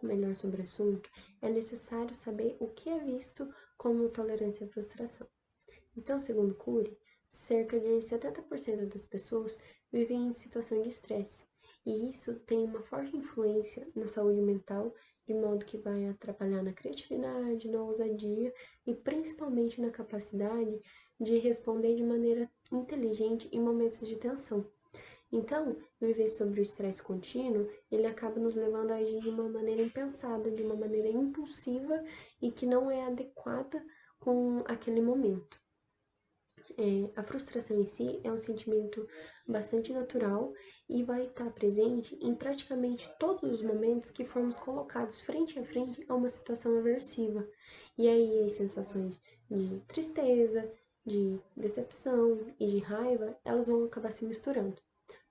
melhor sobre o assunto, é necessário saber o que é visto como tolerância à frustração. Então, segundo Cury, cerca de 70% das pessoas vivem em situação de estresse, e isso tem uma forte influência na saúde mental, de modo que vai atrapalhar na criatividade, na ousadia e principalmente na capacidade de responder de maneira inteligente em momentos de tensão. Então, viver sobre o estresse contínuo, ele acaba nos levando a agir de uma maneira impensada, de uma maneira impulsiva e que não é adequada com aquele momento. A frustração em si é um sentimento bastante natural e vai estar presente em praticamente todos os momentos que formos colocados frente a frente a uma situação aversiva. E aí as sensações de tristeza, de decepção e de raiva, elas vão acabar se misturando.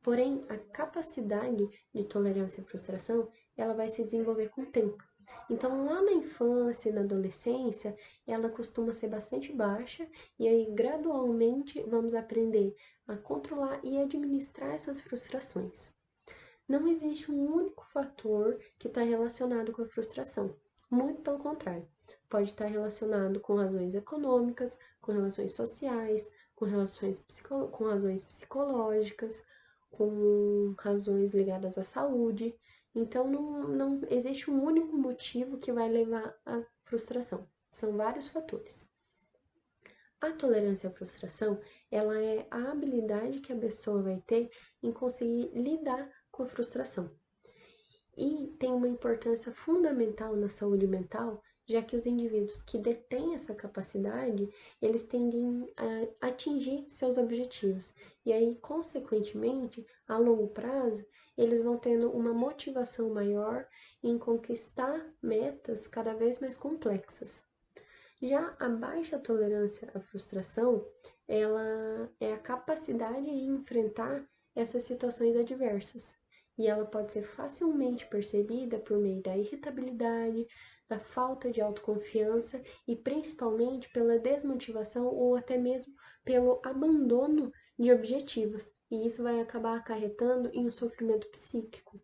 Porém, a capacidade de tolerância à frustração, ela vai se desenvolver com o tempo. Então, lá na infância e na adolescência, ela costuma ser bastante baixa, e aí gradualmente vamos aprender a controlar e administrar essas frustrações. Não existe um único fator que está relacionado com a frustração. Muito pelo contrário, pode estar relacionado com razões econômicas, com relações sociais, com razões psicológicas, com razões ligadas à saúde. Então, não existe um único motivo que vai levar à frustração. São vários fatores. A tolerância à frustração, ela é a habilidade que a pessoa vai ter em conseguir lidar com a frustração. E tem uma importância fundamental na saúde mental, já que os indivíduos que detêm essa capacidade, eles tendem a atingir seus objetivos. E aí, consequentemente, a longo prazo, eles vão tendo uma motivação maior em conquistar metas cada vez mais complexas. Já a baixa tolerância à frustração, ela é a capacidade de enfrentar essas situações adversas. E ela pode ser facilmente percebida por meio da irritabilidade, da falta de autoconfiança e principalmente pela desmotivação ou até mesmo pelo abandono de objetivos. E isso vai acabar acarretando em um sofrimento psíquico.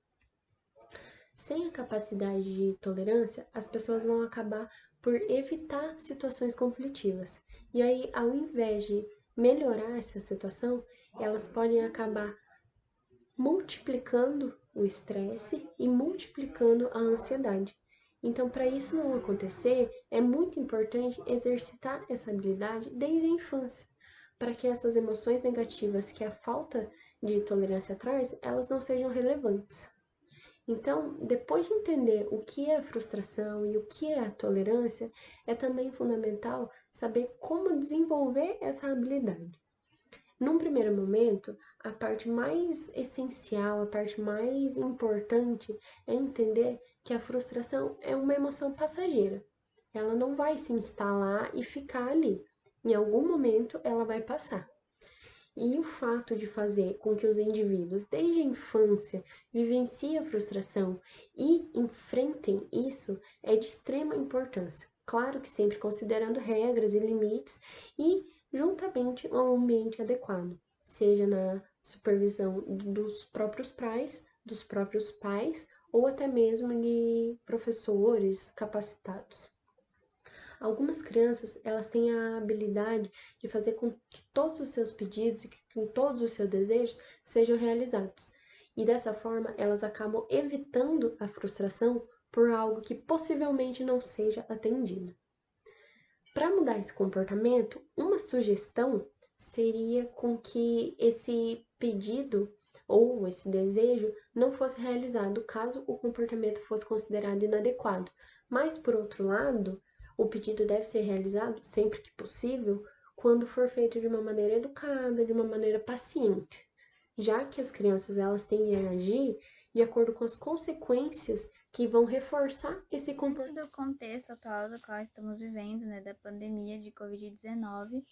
Sem a capacidade de tolerância, as pessoas vão acabar por evitar situações conflitivas. E aí, ao invés de melhorar essa situação, elas podem acabar multiplicando o estresse e multiplicando a ansiedade. Então, para isso não acontecer, é muito importante exercitar essa habilidade desde a infância, para que essas emoções negativas que a falta de tolerância traz, elas não sejam relevantes. Então, depois de entender o que é a frustração e o que é a tolerância, é também fundamental saber como desenvolver essa habilidade. Num primeiro momento, a parte mais essencial, a parte mais importante é entender que a frustração é uma emoção passageira. Ela não vai se instalar e ficar ali. Em algum momento ela vai passar. E o fato de fazer com que os indivíduos, desde a infância, vivenciem a frustração e enfrentem isso é de extrema importância. Claro que sempre considerando regras e limites e juntamente a um ambiente adequado, seja na supervisão dos próprios pais ou até mesmo de professores capacitados. Algumas crianças, elas têm a habilidade de fazer com que todos os seus pedidos e que todos os seus desejos sejam realizados. E dessa forma, elas acabam evitando a frustração por algo que possivelmente não seja atendido. Para mudar esse comportamento, uma sugestão seria com que esse pedido ou esse desejo não fosse realizado caso o comportamento fosse considerado inadequado. Mas, por outro lado, o pedido deve ser realizado sempre que possível, quando for feito de uma maneira educada, de uma maneira paciente, já que as crianças elas tendem a agir de acordo com as consequências que vão reforçar esse Diante comportamento. do contexto atual do qual estamos vivendo, né, da pandemia de Covid-19,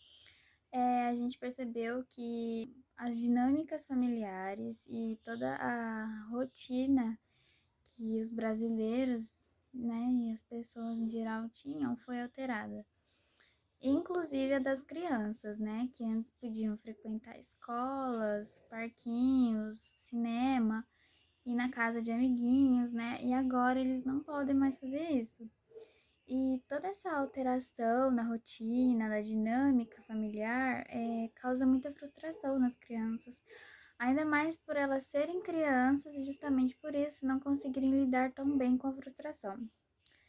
a gente percebeu que as dinâmicas familiares e toda a rotina que os brasileiros, né, e as pessoas em geral tinham foi alterada. Inclusive a das crianças, né, que antes podiam frequentar escolas, parquinhos, cinema, ir na casa de amiguinhos, né? E agora eles não podem mais fazer isso. E toda essa alteração na rotina, na dinâmica familiar, causa muita frustração nas crianças. Ainda mais por elas serem crianças e justamente por isso não conseguirem lidar tão bem com a frustração.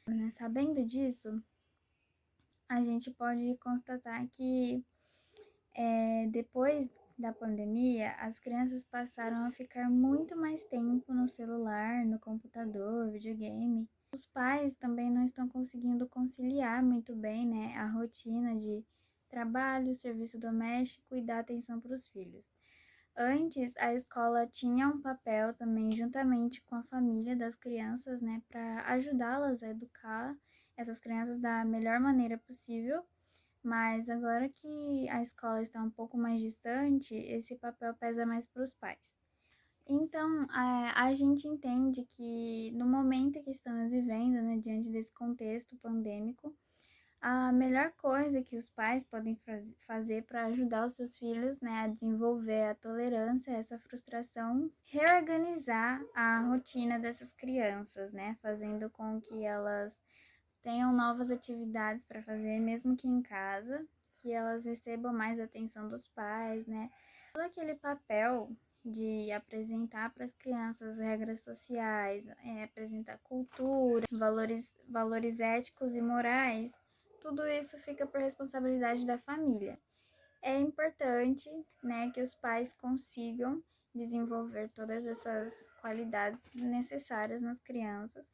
Né? Sabendo disso, a gente pode constatar que depois da pandemia, as crianças passaram a ficar muito mais tempo no celular, no computador, videogame. Os pais também não estão conseguindo conciliar muito bem, né, a rotina de trabalho, serviço doméstico e dar atenção para os filhos. Antes, a escola tinha um papel também, juntamente com a família das crianças, né, para ajudá-las a educar essas crianças da melhor maneira possível. Mas agora que a escola está um pouco mais distante, esse papel pesa mais para os pais. Então, a gente entende que no momento que estamos vivendo, né, diante desse contexto pandêmico, a melhor coisa que os pais podem fazer para ajudar os seus filhos, né, a desenvolver a tolerância a essa frustração, reorganizar a rotina dessas crianças, né, fazendo com que elas tenham novas atividades para fazer, mesmo que em casa, que elas recebam mais atenção dos pais, né? Todo aquele papel de apresentar para as crianças regras sociais, apresentar cultura, valores éticos e morais, tudo isso fica por responsabilidade da família. É importante, né, que os pais consigam desenvolver todas essas qualidades necessárias nas crianças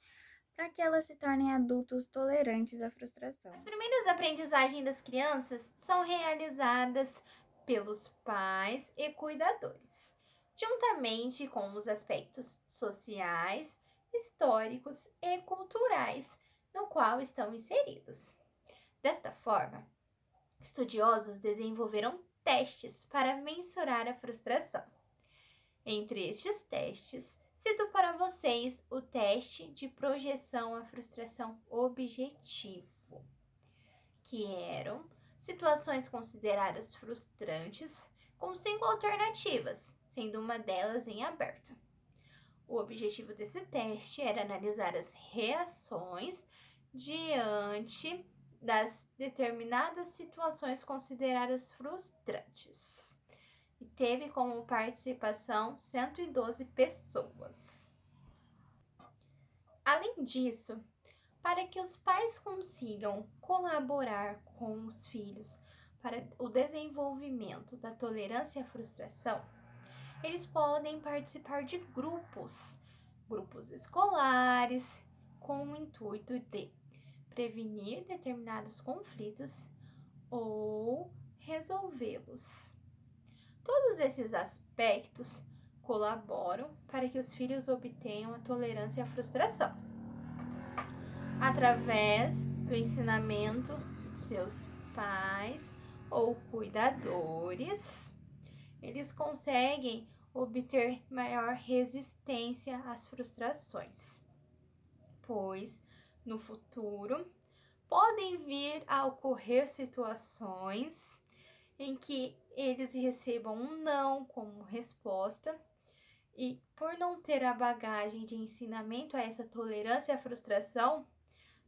para que elas se tornem adultos tolerantes à frustração. As primeiras aprendizagens das crianças são realizadas pelos pais e cuidadores, juntamente com os aspectos sociais, históricos e culturais no qual estão inseridos. Desta forma, estudiosos desenvolveram testes para mensurar a frustração. Entre estes testes, cito para vocês o teste de projeção à frustração objetivo, que eram situações consideradas frustrantes com 5 alternativas, sendo uma delas em aberto. O objetivo desse teste era analisar as reações diante das determinadas situações consideradas frustrantes. E teve como participação 112 pessoas. Além disso, para que os pais consigam colaborar com os filhos para o desenvolvimento da tolerância à frustração, eles podem participar de grupos escolares, com o intuito de prevenir determinados conflitos ou resolvê-los. Todos esses aspectos colaboram para que os filhos obtenham a tolerância à frustração. Através do ensinamento dos seus pais ou cuidadores, eles conseguem obter maior resistência às frustrações, pois no futuro podem vir a ocorrer situações em que eles recebam um não como resposta e, por não ter a bagagem de ensinamento a essa tolerância à frustração,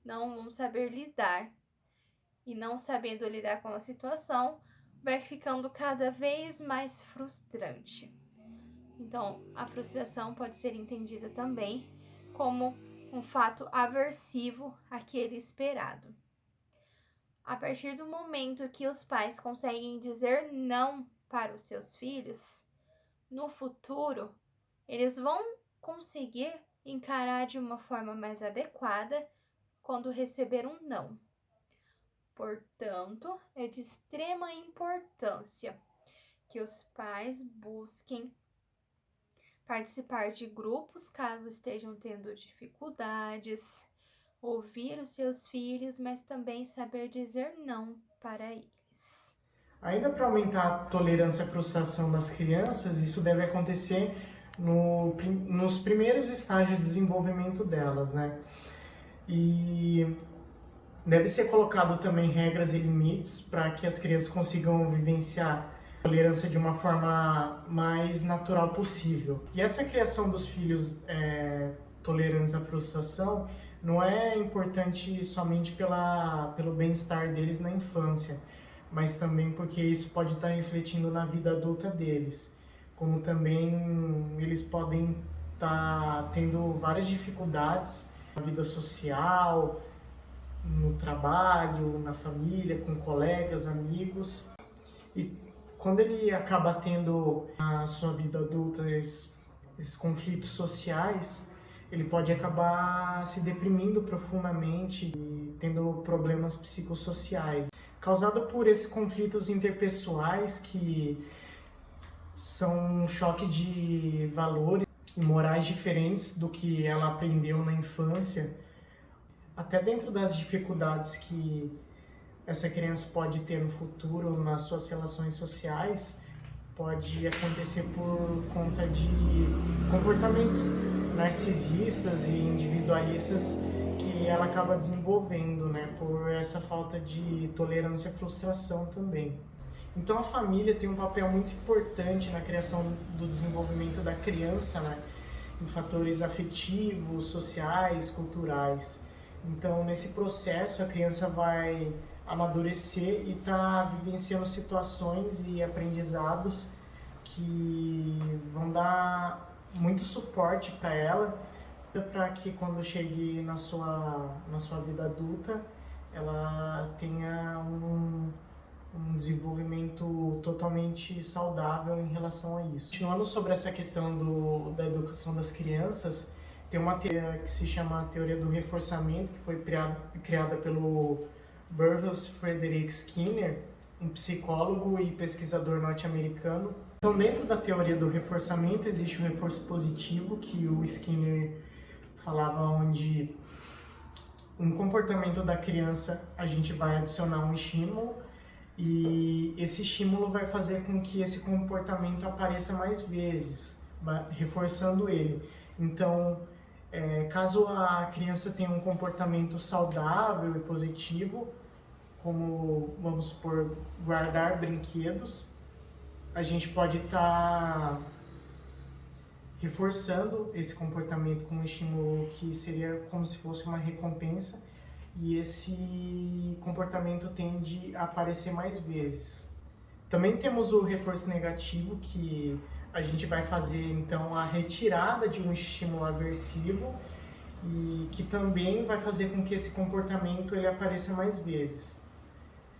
não vão saber lidar. E não sabendo lidar com a situação, vai ficando cada vez mais frustrante. Então, a frustração pode ser entendida também como um fato aversivo àquele esperado. A partir do momento que os pais conseguem dizer não para os seus filhos, no futuro, eles vão conseguir encarar de uma forma mais adequada quando receber um não. Portanto, é de extrema importância que os pais busquem participar de grupos caso estejam tendo dificuldades, ouvir os seus filhos, mas também saber dizer não para eles. Ainda para aumentar a tolerância à frustração das crianças, isso deve acontecer nos primeiros estágios de desenvolvimento delas, né? E deve ser colocado também regras e limites para que as crianças consigam vivenciar tolerância de uma forma mais natural possível. E essa criação dos filhos tolerantes à frustração não é importante somente pelo bem-estar deles na infância, mas também porque isso pode estar refletindo na vida adulta deles, como também eles podem estar tendo várias dificuldades na vida social, no trabalho, na família, com colegas, amigos. E quando ele acaba tendo na sua vida adulta esses conflitos sociais, ele pode acabar se deprimindo profundamente e tendo problemas psicossociais, causado por esses conflitos interpessoais que são um choque de valores e morais diferentes do que ela aprendeu na infância, até dentro das dificuldades que essa criança pode ter no futuro nas suas relações sociais, pode acontecer por conta de comportamentos narcisistas e individualistas que ela acaba desenvolvendo, né, por essa falta de tolerância à frustração também. Então a família tem um papel muito importante na criação do desenvolvimento da criança, né, em fatores afetivos, sociais, culturais. Então nesse processo a criança vai amadurecer e tá vivenciando situações e aprendizados que vão dar muito suporte para ela, para que quando chegue na sua vida adulta, ela tenha um desenvolvimento totalmente saudável em relação a isso. Continuando sobre essa questão da educação das crianças, tem uma teoria que se chama a teoria do reforçamento, que foi criada pelo Burroughs Frederick Skinner, um psicólogo e pesquisador norte-americano. Então, dentro da teoria do reforçamento, existe o reforço positivo, que o Skinner falava, onde um comportamento da criança, a gente vai adicionar um estímulo, e esse estímulo vai fazer com que esse comportamento apareça mais vezes, reforçando ele. Então, caso a criança tenha um comportamento saudável e positivo, como, vamos supor, guardar brinquedos, a gente pode estar reforçando esse comportamento com um estímulo que seria como se fosse uma recompensa, e esse comportamento tende a aparecer mais vezes. Também temos o reforço negativo, que a gente vai fazer então a retirada de um estímulo aversivo e que também vai fazer com que esse comportamento ele apareça mais vezes.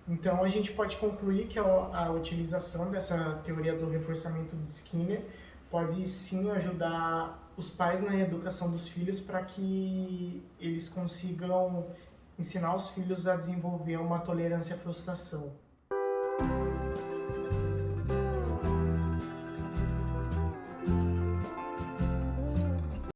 Então a gente pode concluir que a utilização dessa teoria do reforçamento de Skinner pode sim ajudar os pais na educação dos filhos para que eles consigam ensinar os filhos a desenvolver uma tolerância à frustração.